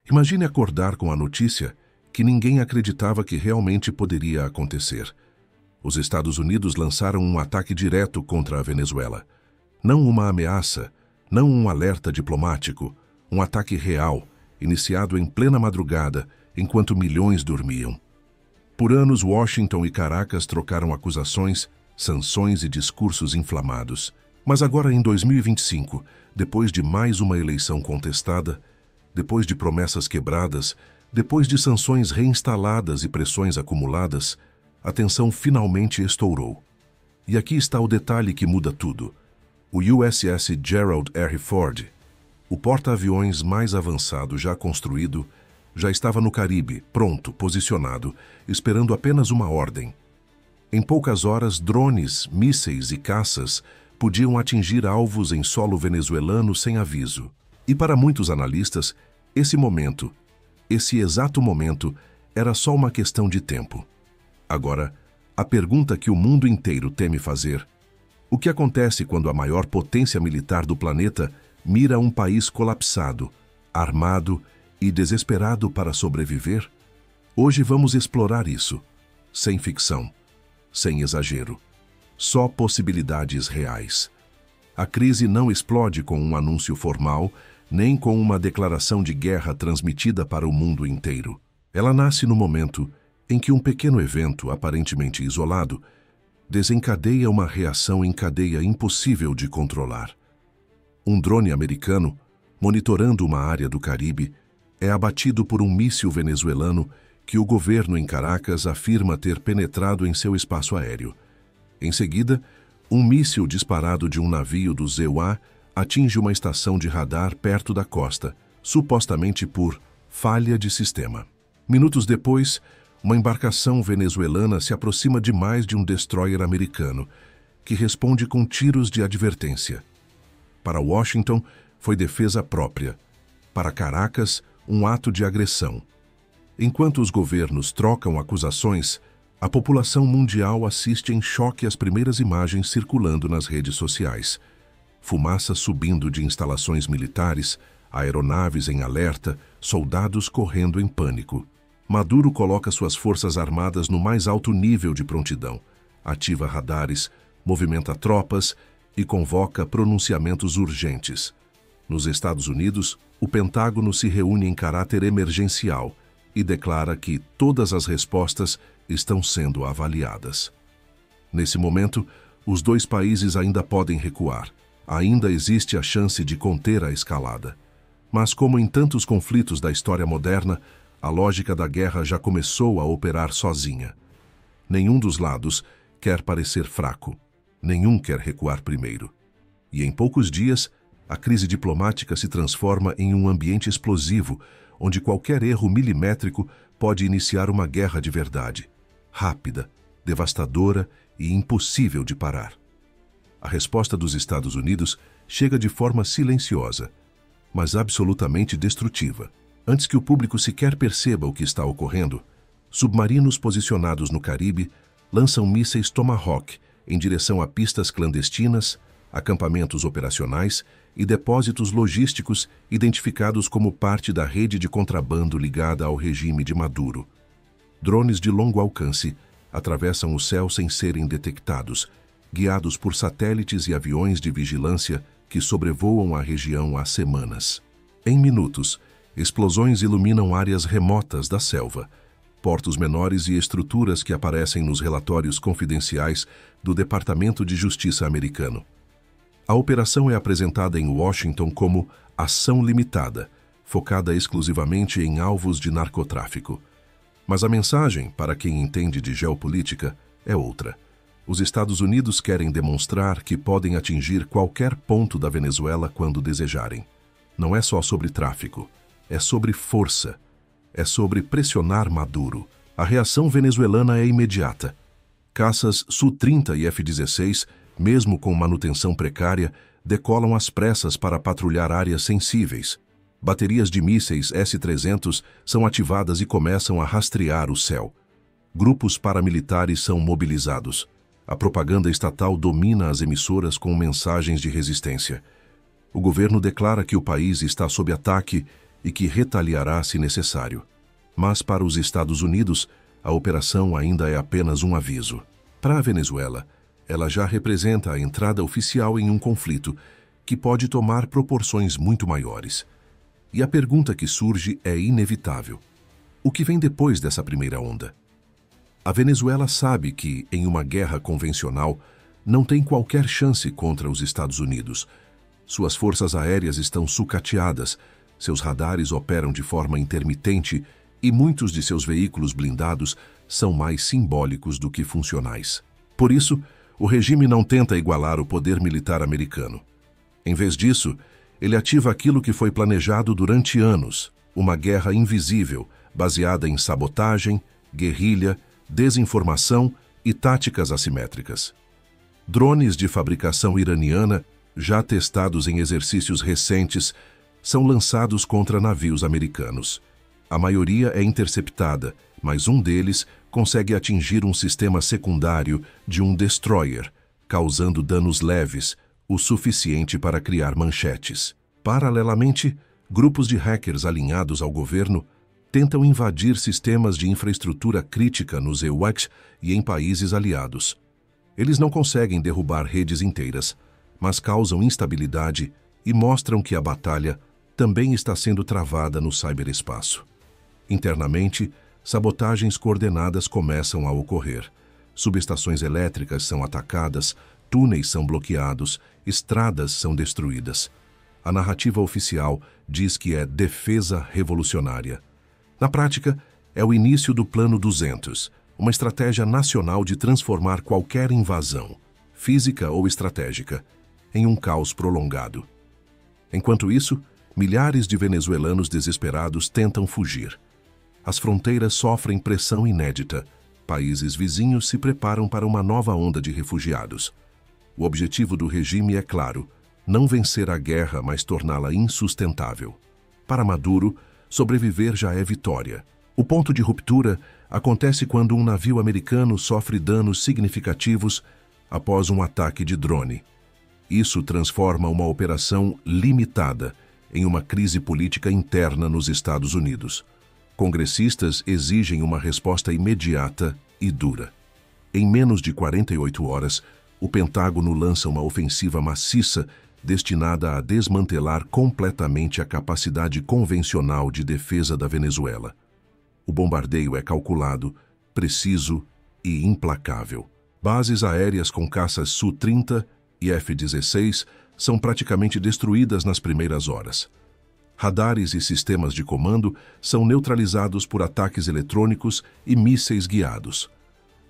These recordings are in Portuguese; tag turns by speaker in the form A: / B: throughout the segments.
A: Imagine acordar com a notícia que ninguém acreditava que realmente poderia acontecer. Os Estados Unidos lançaram um ataque direto contra a Venezuela. Não uma ameaça, não um alerta diplomático, um ataque real, iniciado em plena madrugada, enquanto milhões dormiam. Por anos, Washington e Caracas trocaram acusações, sanções e discursos inflamados. Mas agora, em 2025, depois de mais uma eleição contestada, depois de promessas quebradas, depois de sanções reinstaladas e pressões acumuladas, a tensão finalmente estourou. E aqui está o detalhe que muda tudo. O USS Gerald R. Ford, o porta-aviões mais avançado já construído, já estava no Caribe, pronto, posicionado, esperando apenas uma ordem. Em poucas horas, drones, mísseis e caças podiam atingir alvos em solo venezuelano sem aviso. E para muitos analistas, esse exato momento, era só uma questão de tempo. Agora, a pergunta que o mundo inteiro teme fazer: o que acontece quando a maior potência militar do planeta mira um país colapsado, armado e desesperado para sobreviver? Hoje vamos explorar isso, sem ficção, sem exagero, só possibilidades reais. A crise não explode com um anúncio formal, nem com uma declaração de guerra transmitida para o mundo inteiro. Ela nasce no momento em que um pequeno evento, aparentemente isolado, desencadeia uma reação em cadeia impossível de controlar. Um drone americano, monitorando uma área do Caribe, é abatido por um míssil venezuelano que o governo em Caracas afirma ter penetrado em seu espaço aéreo. Em seguida, um míssil disparado de um navio do ZEUA atinge uma estação de radar perto da costa, supostamente por falha de sistema. Minutos depois, uma embarcação venezuelana se aproxima demais de um destroyer americano, que responde com tiros de advertência. Para Washington, foi defesa própria. Para Caracas, um ato de agressão. Enquanto os governos trocam acusações, a população mundial assiste em choque às primeiras imagens circulando nas redes sociais. Fumaça subindo de instalações militares, aeronaves em alerta, soldados correndo em pânico. Maduro coloca suas forças armadas no mais alto nível de prontidão, ativa radares, movimenta tropas e convoca pronunciamentos urgentes. Nos Estados Unidos, o Pentágono se reúne em caráter emergencial e declara que todas as respostas estão sendo avaliadas. Nesse momento, os dois países ainda podem recuar. Ainda existe a chance de conter a escalada. Mas, como em tantos conflitos da história moderna, a lógica da guerra já começou a operar sozinha. Nenhum dos lados quer parecer fraco. Nenhum quer recuar primeiro. E em poucos dias, a crise diplomática se transforma em um ambiente explosivo, onde qualquer erro milimétrico pode iniciar uma guerra de verdade. Rápida, devastadora e impossível de parar. A resposta dos Estados Unidos chega de forma silenciosa, mas absolutamente destrutiva. Antes que o público sequer perceba o que está ocorrendo, submarinos posicionados no Caribe lançam mísseis Tomahawk em direção a pistas clandestinas, acampamentos operacionais e depósitos logísticos identificados como parte da rede de contrabando ligada ao regime de Maduro. Drones de longo alcance atravessam o céu sem serem detectados, guiados por satélites e aviões de vigilância que sobrevoam a região há semanas. Em minutos, explosões iluminam áreas remotas da selva, portos menores e estruturas que aparecem nos relatórios confidenciais do Departamento de Justiça americano. A operação é apresentada em Washington como ação limitada, focada exclusivamente em alvos de narcotráfico. Mas a mensagem, para quem entende de geopolítica, é outra. Os Estados Unidos querem demonstrar que podem atingir qualquer ponto da Venezuela quando desejarem. Não é só sobre tráfico, é sobre força, é sobre pressionar Maduro. A reação venezuelana é imediata. Caças Su-30 e F-16, mesmo com manutenção precária, decolam às pressas para patrulhar áreas sensíveis. Baterias de mísseis S-300 são ativadas e começam a rastrear o céu. Grupos paramilitares são mobilizados. A propaganda estatal domina as emissoras com mensagens de resistência. O governo declara que o país está sob ataque e que retaliará se necessário. Mas para os Estados Unidos, a operação ainda é apenas um aviso. Para a Venezuela, ela já representa a entrada oficial em um conflito que pode tomar proporções muito maiores. E a pergunta que surge é inevitável. O que vem depois dessa primeira onda? A Venezuela sabe que, em uma guerra convencional, não tem qualquer chance contra os Estados Unidos. Suas forças aéreas estão sucateadas, seus radares operam de forma intermitente e muitos de seus veículos blindados são mais simbólicos do que funcionais. Por isso, o regime não tenta igualar o poder militar americano. Em vez disso, ele ativa aquilo que foi planejado durante anos, uma guerra invisível, baseada em sabotagem, guerrilha, desinformação e táticas assimétricas. Drones de fabricação iraniana, já testados em exercícios recentes, são lançados contra navios americanos. A maioria é interceptada, mas um deles consegue atingir um sistema secundário de um destroyer, causando danos leves, o suficiente para criar manchetes. Paralelamente, grupos de hackers alinhados ao governo tentam invadir sistemas de infraestrutura crítica nos EUAX e em países aliados. Eles não conseguem derrubar redes inteiras, mas causam instabilidade e mostram que a batalha também está sendo travada no ciberespaço. Internamente, sabotagens coordenadas começam a ocorrer. Subestações elétricas são atacadas, túneis são bloqueados, estradas são destruídas. A narrativa oficial diz que é defesa revolucionária. Na prática, é o início do Plano 200, uma estratégia nacional de transformar qualquer invasão, física ou estratégica, em um caos prolongado. Enquanto isso, milhares de venezuelanos desesperados tentam fugir. As fronteiras sofrem pressão inédita. Países vizinhos se preparam para uma nova onda de refugiados. O objetivo do regime é claro: não vencer a guerra, mas torná-la insustentável. Para Maduro, sobreviver já é vitória. O ponto de ruptura acontece quando um navio americano sofre danos significativos após um ataque de drone. Isso transforma uma operação limitada em uma crise política interna nos Estados Unidos. Congressistas exigem uma resposta imediata e dura. Em menos de 48 horas, o Pentágono lança uma ofensiva maciça destinada a desmantelar completamente a capacidade convencional de defesa da Venezuela. O bombardeio é calculado, preciso e implacável. Bases aéreas com caças Su-30 e F-16 são praticamente destruídas nas primeiras horas. Radares e sistemas de comando são neutralizados por ataques eletrônicos e mísseis guiados.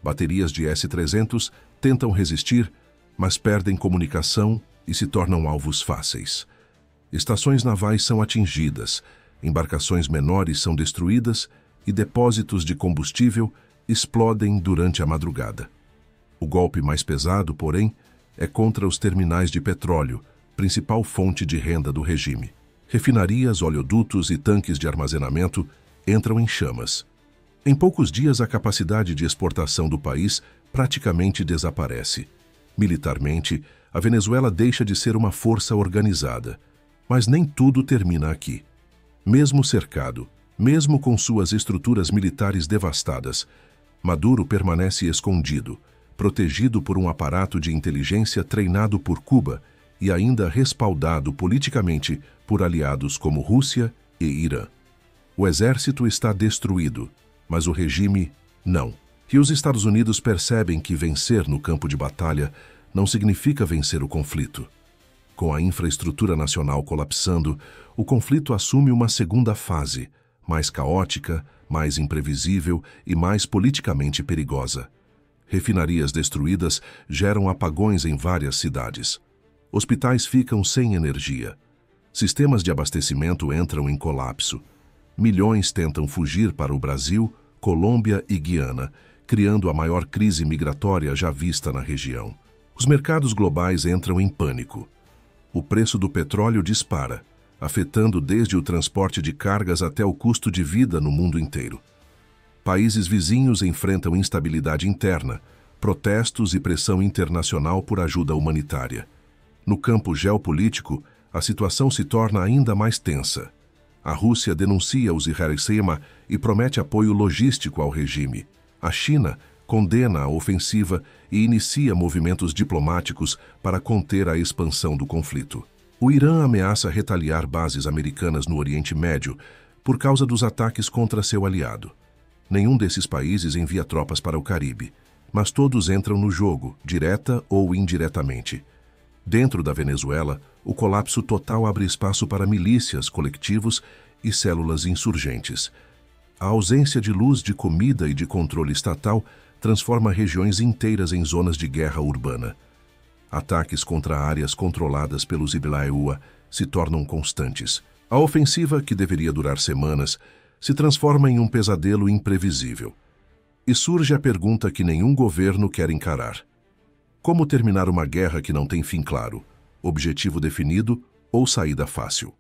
A: Baterias de S-300 tentam resistir, mas perdem comunicação e se tornam alvos fáceis. Estações navais são atingidas, embarcações menores são destruídas e depósitos de combustível explodem durante a madrugada. O golpe mais pesado, porém, é contra os terminais de petróleo, principal fonte de renda do regime. Refinarias, oleodutos e tanques de armazenamento entram em chamas. Em poucos dias, a capacidade de exportação do país praticamente desaparece. Militarmente, a Venezuela deixa de ser uma força organizada. Mas nem tudo termina aqui. Mesmo cercado, mesmo com suas estruturas militares devastadas, Maduro permanece escondido, protegido por um aparato de inteligência treinado por Cuba e ainda respaldado politicamente por aliados como Rússia e Irã. O exército está destruído, mas o regime não. E os Estados Unidos percebem que vencer no campo de batalha não significa vencer o conflito. Com a infraestrutura nacional colapsando, o conflito assume uma segunda fase, mais caótica, mais imprevisível e mais politicamente perigosa. Refinarias destruídas geram apagões em várias cidades. Hospitais ficam sem energia. Sistemas de abastecimento entram em colapso. Milhões tentam fugir para o Brasil, Colômbia e Guiana, criando a maior crise migratória já vista na região. Os mercados globais entram em pânico. O preço do petróleo dispara, afetando desde o transporte de cargas até o custo de vida no mundo inteiro. Países vizinhos enfrentam instabilidade interna, protestos e pressão internacional por ajuda humanitária. No campo geopolítico, a situação se torna ainda mais tensa. A Rússia denuncia os Hiroshima e promete apoio logístico ao regime. A China condena a ofensiva e inicia movimentos diplomáticos para conter a expansão do conflito. O Irã ameaça retaliar bases americanas no Oriente Médio por causa dos ataques contra seu aliado. Nenhum desses países envia tropas para o Caribe, mas todos entram no jogo, direta ou indiretamente. Dentro da Venezuela, o colapso total abre espaço para milícias, coletivos e células insurgentes. A ausência de luz, de comida e de controle estatal transforma regiões inteiras em zonas de guerra urbana. Ataques contra áreas controladas pelos Iblaeua se tornam constantes. A ofensiva, que deveria durar semanas, se transforma em um pesadelo imprevisível. E surge a pergunta que nenhum governo quer encarar: como terminar uma guerra que não tem fim claro, objetivo definido ou saída fácil?